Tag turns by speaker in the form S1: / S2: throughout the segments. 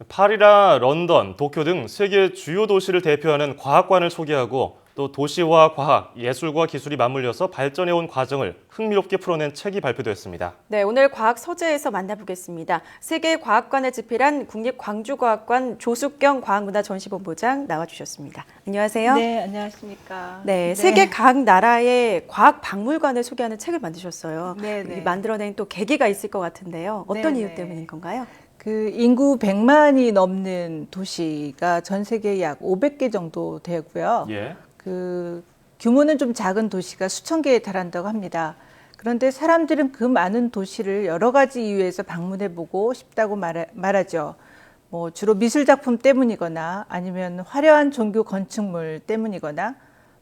S1: 파리나 런던, 도쿄 등 세계 주요 도시를 대표하는 과학관을 소개하고 또 도시와 과학, 예술과 기술이 맞물려서 발전해온 과정을 흥미롭게 풀어낸 책이 발표됐습니다.
S2: 네, 오늘 과학 서재에서 만나보겠습니다. 세계 과학관을 집필한 국립광주과학관 조숙경 과학문화전시본부장 나와주셨습니다. 안녕하세요.
S3: 네, 안녕하십니까.
S2: 네, 세계 각 나라의 과학 박물관을 소개하는 책을 만드셨어요.
S3: 네,
S2: 이
S3: 네.
S2: 만들어낸 또 계기가 있을 것 같은데요. 어떤
S3: 네,
S2: 이유
S3: 네.
S2: 때문인 건가요?
S3: 그 인구 100만이 넘는 도시가 전 세계에 약 500개 정도 되고요.
S1: 예.
S3: 그 규모는 좀 작은 도시가 수천 개에 달한다고 합니다. 그런데 사람들은 그 많은 도시를 여러 가지 이유에서 방문해 보고 싶다고 말하죠. 뭐 주로 미술 작품 때문이거나 아니면 화려한 종교 건축물 때문이거나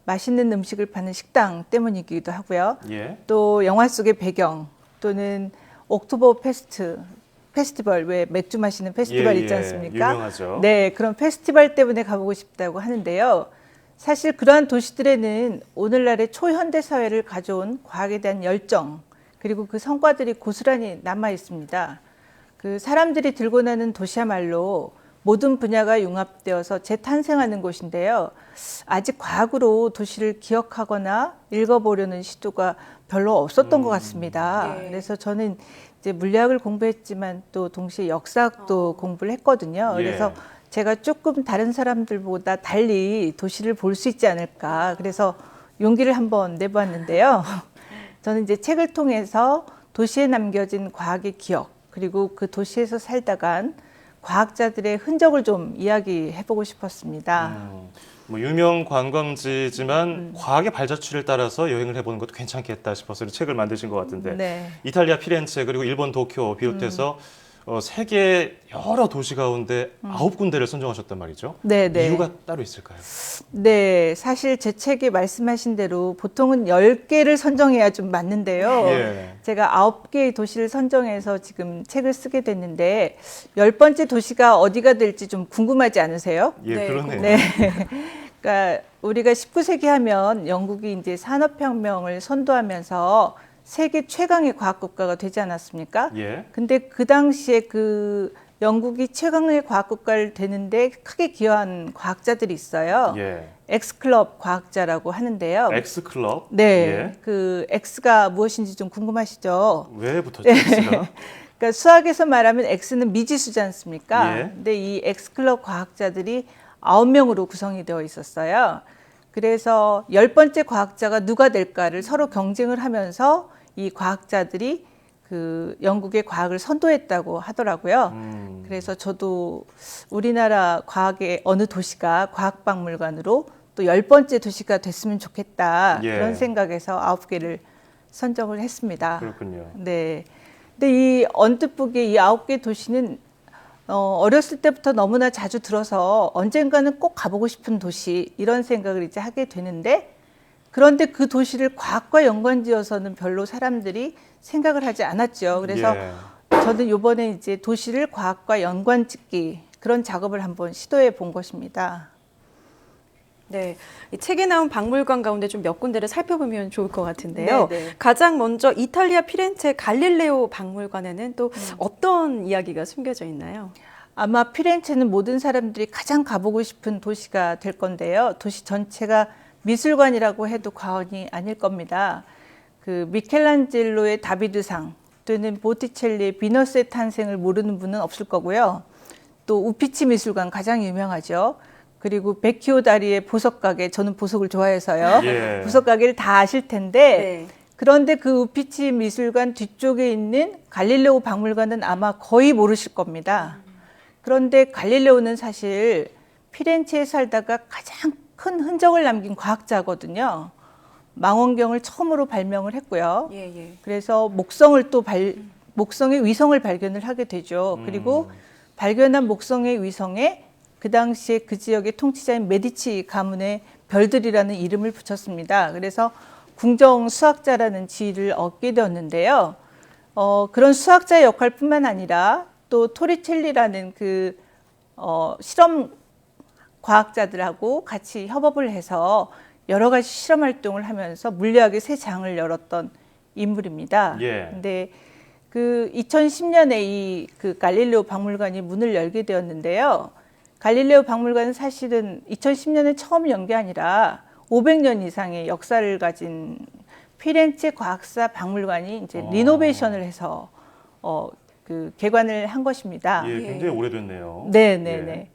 S3: 맛있는 음식을 파는 식당 때문이기도 하고요.
S1: 예.
S3: 또 영화 속의 배경 또는 옥토버 페스티벌, 왜 맥주 마시는 페스티벌 있지 않습니까?
S1: 유명하죠.
S3: 네, 그런 페스티벌 때문에 가보고 싶다고 하는데요. 사실 그러한 도시들에는 오늘날의 초현대 사회를 가져온 과학에 대한 열정, 그리고 그 성과들이 고스란히 남아 있습니다. 그 사람들이 들고 나는 도시야말로 모든 분야가 융합되어서 재탄생하는 곳인데요. 아직 과학으로 도시를 기억하거나 읽어보려는 시도가 별로 없었던 것 같습니다.
S2: 네.
S3: 그래서 저는 이제 물리학을 공부했지만 또 동시에 역사학도 공부를 했거든요.
S1: 예.
S3: 그래서 제가 조금 다른 사람들보다 달리 도시를 볼 수 있지 않을까. 그래서 용기를 한번 내보았는데요. 저는 이제 책을 통해서 도시에 남겨진 과학의 기억, 그리고 그 도시에서 살다간 과학자들의 흔적을 좀 이야기해보고 싶었습니다.
S1: 뭐 유명 관광지지만 과학의 발자취를 따라서 여행을 해보는 것도 괜찮겠다 싶어서 이 책을 만드신 것 같은데
S3: 네.
S1: 이탈리아 피렌체 그리고 일본 도쿄 비롯해서 세계 여러 도시 가운데 9군데를 선정하셨단 말이죠.
S3: 네, 네.
S1: 이유가 따로 있을까요?
S3: 네, 사실 제 책에 말씀하신 대로 보통은 10개를 선정해야 좀 맞는데요.
S1: 예.
S3: 제가 9개의 도시를 선정해서 지금 책을 쓰게 됐는데 10번째 도시가 어디가 될지 좀 궁금하지 않으세요?
S1: 예,
S2: 네,
S1: 그러네요.
S3: 네. 그러니까 우리가 19세기 하면 영국이 이제 산업혁명을 선도하면서 세계 최강의 과학국가가 되지 않았습니까?
S1: 예.
S3: 근데 그 당시에 그 영국이 최강의 과학국가를 되는데 크게 기여한 과학자들이 있어요.
S1: 예.
S3: X클럽 과학자라고 하는데요.
S1: X클럽.
S3: 네,
S1: 예.
S3: 그 X가 무엇인지 좀 궁금하시죠?
S1: 왜 붙었죠, X가?
S3: 그러니까 수학에서 말하면 X는 미지수지 않습니까?
S1: 예.
S3: 근데 이 X클럽 과학자들이 9명으로 구성이 되어 있었어요. 그래서 10번째 과학자가 누가 될까를 서로 경쟁을 하면서 이 과학자들이 그 영국의 과학을 선도했다고 하더라고요. 그래서 저도 우리나라 과학의 어느 도시가 과학박물관으로 또 10번째 도시가 됐으면 좋겠다.
S1: 예.
S3: 그런 생각에서 9개를 선정을 했습니다.
S1: 그렇군요.
S3: 네. 근데 이 언뜻 보기에 이 9개 도시는 어렸을 때부터 너무나 자주 들어서 언젠가는 꼭 가보고 싶은 도시 이런 생각을 이제 하게 되는데 그런데 그 도시를 과학과 연관지어서는 별로 사람들이 생각을 하지 않았죠. 그래서
S1: 예.
S3: 저는 이번에 이제 도시를 과학과 연관짓기 그런 작업을 한번 시도해 본 것입니다.
S2: 네, 이 책에 나온 박물관 가운데 좀 몇 군데를 살펴보면 좋을 것 같은데요.
S3: 네, 네.
S2: 가장 먼저 이탈리아 피렌체 갈릴레오 박물관에는 또 어떤 이야기가 숨겨져 있나요?
S3: 아마 피렌체는 모든 사람들이 가장 가보고 싶은 도시가 될 건데요. 도시 전체가 미술관이라고 해도 과언이 아닐 겁니다. 그 미켈란젤로의 다비드상 또는 보티첼리의 비너스의 탄생을 모르는 분은 없을 거고요. 또 우피치 미술관 가장 유명하죠. 그리고 베키오 다리의 보석가게, 저는 보석을 좋아해서요.
S1: 예.
S3: 보석가게를 다 아실 텐데 그런데 그 우피치 미술관 뒤쪽에 있는 갈릴레오 박물관은 아마 거의 모르실 겁니다. 그런데 갈릴레오는 사실 피렌체에 살다가 가장 큰 흔적을 남긴 과학자거든요. 망원경을 처음으로 발명을 했고요. 그래서 목성의 위성을 발견을 하게 되죠. 그리고 발견한 목성의 위성에 그 당시에 그 지역의 통치자인 메디치 가문의 별들이라는 이름을 붙였습니다. 그래서 궁정 수학자라는 지위를 얻게 되었는데요. 그런 수학자의 역할뿐만 아니라 또 토리첼리라는 그 실험 과학자들하고 같이 협업을 해서 여러 가지 실험 활동을 하면서 물리학의 새 장을 열었던 인물입니다.
S1: 예.
S3: 근데 그 2010년에 이 그 갈릴레오 박물관이 문을 열게 되었는데요. 갈릴레오 박물관은 사실은 2010년에 처음 연 게 아니라 500년 이상의 역사를 가진 피렌체 과학사 박물관이 이제 리노베이션을 해서 그 개관을 한 것입니다.
S1: 예, 굉장히 오래됐네요.
S3: 네, 네, 네.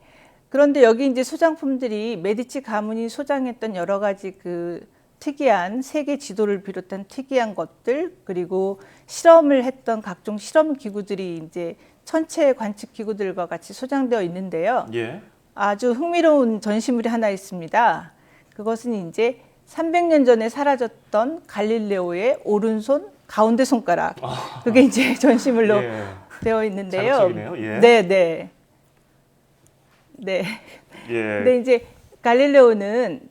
S3: 그런데 여기 이제 소장품들이 메디치 가문이 소장했던 여러 가지 그 특이한 세계 지도를 비롯한 특이한 것들, 그리고 실험을 했던 각종 실험 기구들이 이제 천체 관측 기구들과 같이 소장되어 있는데요.
S1: 예.
S3: 아주 흥미로운 전시물이 하나 있습니다. 그것은 이제 300년 전에 사라졌던 갈릴레오의 오른손 가운데 손가락. 그게 이제 전시물로
S1: 예.
S3: 되어 있는데요.
S1: 자극적이네요. 예.
S3: 네, 네. 네.
S1: 예.
S3: 근데 이제 갈릴레오는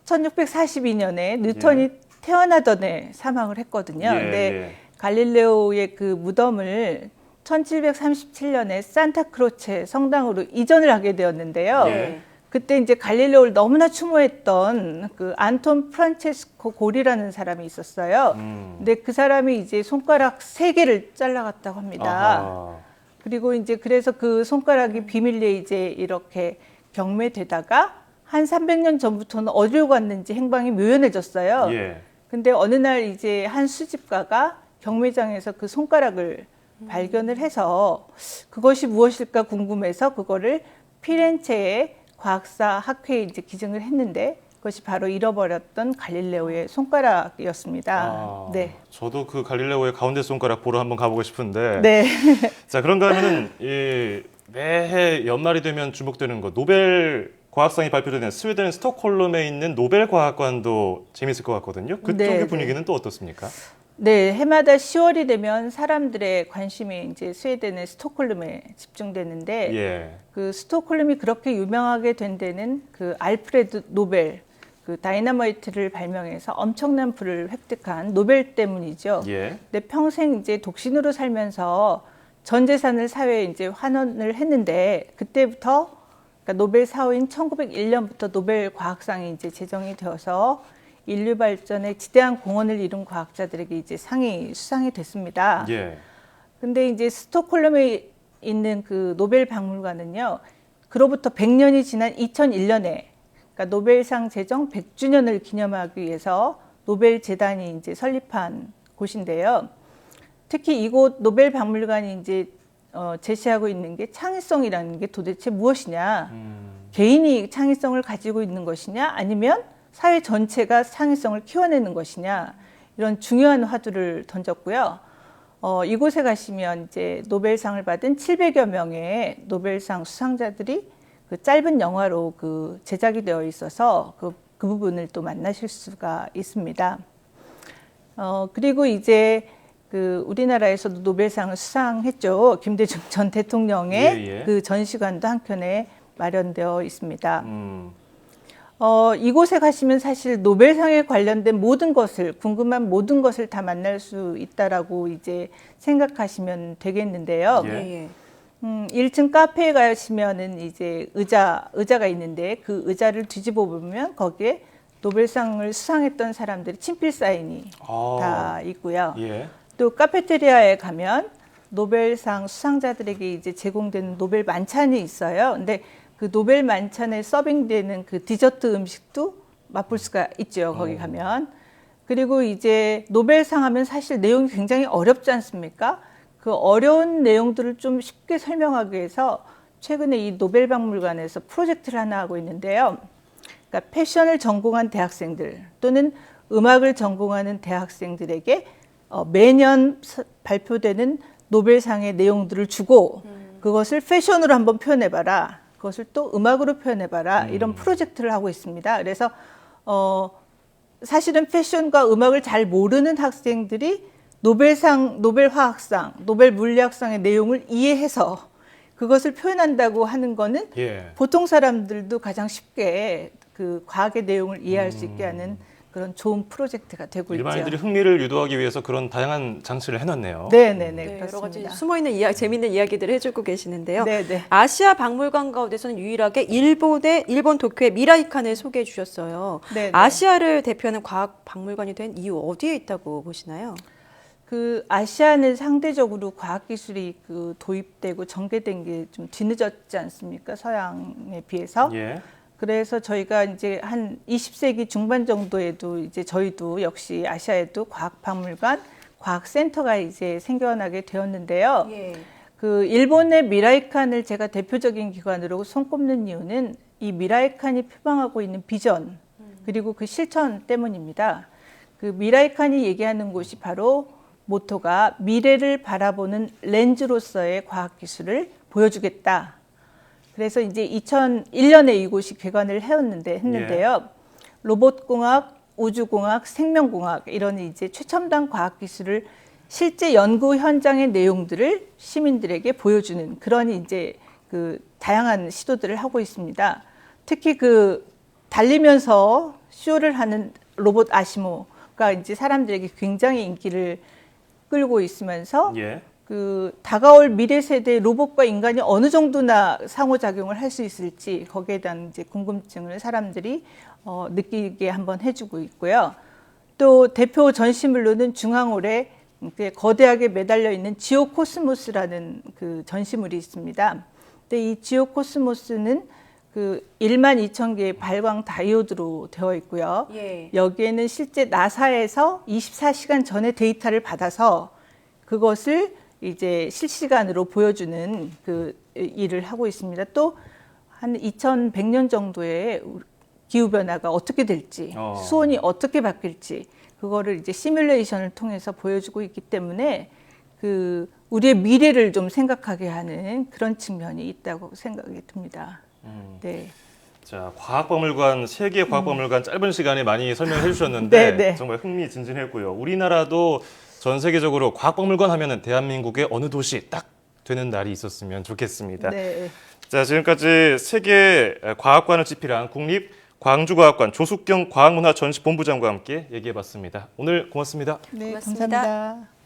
S3: 1642년에 뉴턴이 태어나던 해 사망을 했거든요.
S1: 예,
S3: 근데
S1: 예.
S3: 갈릴레오의 그 무덤을 1737년에 산타크로체 성당으로 이전을 하게 되었는데요.
S1: 예.
S3: 그때 이제 갈릴레오를 너무나 추모했던 그 안톤 프란체스코 골이라는 사람이 있었어요. 근데 그 사람이 이제 손가락 3개를 잘라갔다고 합니다.
S1: 아하.
S3: 그리고 이제 그래서 그 손가락이 비밀리에 이제 이렇게 경매되다가 한 300년 전부터는 어디로 갔는지 행방이 묘연해졌어요.
S1: 예.
S3: 근데 어느 날 이제 한 수집가가 경매장에서 그 손가락을 발견을 해서 그것이 무엇일까 궁금해서 그거를 피렌체의 과학사 학회에 이제 기증을 했는데 그것이 바로 잃어버렸던 갈릴레오의 손가락이었습니다.
S1: 아,
S3: 네.
S1: 저도 그 갈릴레오의 가운데 손가락 보러 한번 가보고 싶은데.
S3: 네.
S1: 자, 그런가 하면은 이 매해 연말이 되면 주목되는 거 노벨 과학상이 발표되는 스웨덴 스톡홀름에 있는 노벨 과학관도 재밌을 것 같거든요. 그쪽의
S3: 네,
S1: 분위기는 또 어떻습니까?
S3: 네, 해마다 10월이 되면 사람들의 관심이 이제 스웨덴의 스톡홀름에 집중되는데
S1: 예.
S3: 그 스톡홀름이 그렇게 유명하게 된 데는 그 알프레드 노벨 그 다이너마이트를 발명해서 엄청난 부를 획득한 노벨 때문이죠.
S1: 예.
S3: 근데 평생 이제 독신으로 살면서 전 재산을 사회에 이제 환원을 했는데 그때부터 그러니까 노벨 사후인 1901년부터 노벨 과학상이 이제 제정이 되어서 인류 발전에 지대한 공헌을 이룬 과학자들에게 이제 상이 수상이 됐습니다.
S1: 예.
S3: 근데 이제 스톡홀름에 있는 그 노벨 박물관은요, 그로부터 100년이 지난 2001년에 그러니까 노벨상 제정 100주년을 기념하기 위해서 노벨 재단이 이제 설립한 곳인데요. 특히 이곳 노벨 박물관이 이제 제시하고 있는 게 창의성이라는 게 도대체 무엇이냐? 개인이 창의성을 가지고 있는 것이냐? 아니면 사회 전체가 창의성을 키워내는 것이냐? 이런 중요한 화두를 던졌고요. 이곳에 가시면 이제 노벨상을 받은 700여 명의 노벨상 수상자들이 그 짧은 영화로 그 제작이 되어 있어서 그 부분을 또 만나실 수가 있습니다. 그리고 이제 그 우리나라에서도 노벨상을 수상했죠. 김대중 전 대통령의
S1: 예, 예.
S3: 그 전시관도 한켠에 마련되어 있습니다. 이곳에 가시면 사실 노벨상에 관련된 모든 것을 궁금한 모든 것을 다 만날 수 있다라고 이제 생각하시면 되겠는데요.
S1: 예.
S3: 1층 카페에 가시면은 이제 의자가 있는데 그 의자를 뒤집어 보면 거기에 노벨상을 수상했던 사람들의 친필 사인이 다 있고요.
S1: 예.
S3: 또 카페테리아에 가면 노벨상 수상자들에게 이제 제공되는 노벨 만찬이 있어요. 근데 그 노벨 만찬에 서빙되는 그 디저트 음식도 맛볼 수가 있죠. 거기 가면. 그리고 이제 노벨상 하면 사실 내용이 굉장히 어렵지 않습니까? 그 어려운 내용들을 좀 쉽게 설명하기 위해서 최근에 이 노벨 박물관에서 프로젝트를 하나 하고 있는데요. 그러니까 패션을 전공한 대학생들 또는 음악을 전공하는 대학생들에게 매년 발표되는 노벨상의 내용들을 주고 그것을 패션으로 한번 표현해봐라. 그것을 또 음악으로 표현해봐라. 이런 프로젝트를 하고 있습니다. 그래서 사실은 패션과 음악을 잘 모르는 학생들이 노벨상, 노벨화학상, 노벨물리학상의 내용을 이해해서 그것을 표현한다고 하는 거는
S1: 예.
S3: 보통 사람들도 가장 쉽게 그 과학의 내용을 이해할 수 있게 하는 그런 좋은 프로젝트가 되고
S1: 일반인들이
S3: 있죠.
S1: 흥미를 유도하기 위해서 그런 다양한 장치를 해놨네요.
S3: 네네네.
S2: 네, 여러 가지
S3: 그렇습니다.
S2: 숨어있는 재미있는 이야기들을 해주고 계시는데요.
S3: 네네.
S2: 아시아 박물관 가운데서는 유일하게 일본 도쿄의 미라이칸을 소개해 주셨어요.
S3: 네네.
S2: 아시아를 대표하는 과학 박물관이 된 이유 어디에 있다고 보시나요?
S3: 그 아시아는 상대적으로 과학기술이 그 도입되고 전개된 게 좀 뒤늦었지 않습니까? 서양에 비해서.
S1: 예.
S3: 그래서 저희가 이제 한 20세기 중반 정도에도 이제 저희도 역시 아시아에도 과학박물관, 과학센터가 이제 생겨나게 되었는데요.
S2: 예.
S3: 그 일본의 미라이칸을 제가 대표적인 기관으로 손꼽는 이유는 이 미라이칸이 표방하고 있는 비전 그리고 그 실천 때문입니다. 그 미라이칸이 얘기하는 곳이 바로 모토가 미래를 바라보는 렌즈로서의 과학기술을 보여주겠다. 그래서 이제 2001년에 이곳이 개관을 했는데요. 로봇공학, 우주공학, 생명공학 이런 이제 최첨단 과학기술을 실제 연구 현장의 내용들을 시민들에게 보여주는 그런 이제 그 다양한 시도들을 하고 있습니다. 특히 그 달리면서 쇼를 하는 로봇 아시모가 이제 사람들에게 굉장히 인기를 끌고 있으면서
S1: 예.
S3: 그 다가올 미래 세대 로봇과 인간이 어느 정도나 상호작용을 할 수 있을지 거기에 대한 이제 궁금증을 사람들이 느끼게 한번 해주고 있고요. 또 대표 전시물로는 중앙홀에 거대하게 매달려 있는 지오 코스모스라는 그 전시물이 있습니다. 근데 이 지오 코스모스는 그 12,000개의 발광 다이오드로 되어 있고요.
S2: 예.
S3: 여기에는 실제 나사에서 24시간 전에 데이터를 받아서 그것을 이제 실시간으로 보여주는 그 일을 하고 있습니다. 또 한 2100년 정도의 기후 변화가 어떻게 될지, 수온이 어떻게 바뀔지 그거를 이제 시뮬레이션을 통해서 보여주고 있기 때문에 그 우리의 미래를 좀 생각하게 하는 그런 측면이 있다고 생각이 듭니다. 네.
S1: 자, 과학박물관, 세계 과학박물관 짧은 시간에 많이 설명해 주셨는데
S3: 네, 네.
S1: 정말 흥미진진했고요. 우리나라도 전 세계적으로 과학박물관 하면은 대한민국의 어느 도시 딱 되는 날이 있었으면 좋겠습니다.
S3: 네.
S1: 자, 지금까지 세계 과학관을 집필한 국립광주과학관 조숙경 과학문화전시본부장과 함께 얘기해봤습니다. 오늘 고맙습니다.
S3: 네,
S2: 고맙습니다.
S3: 감사합니다.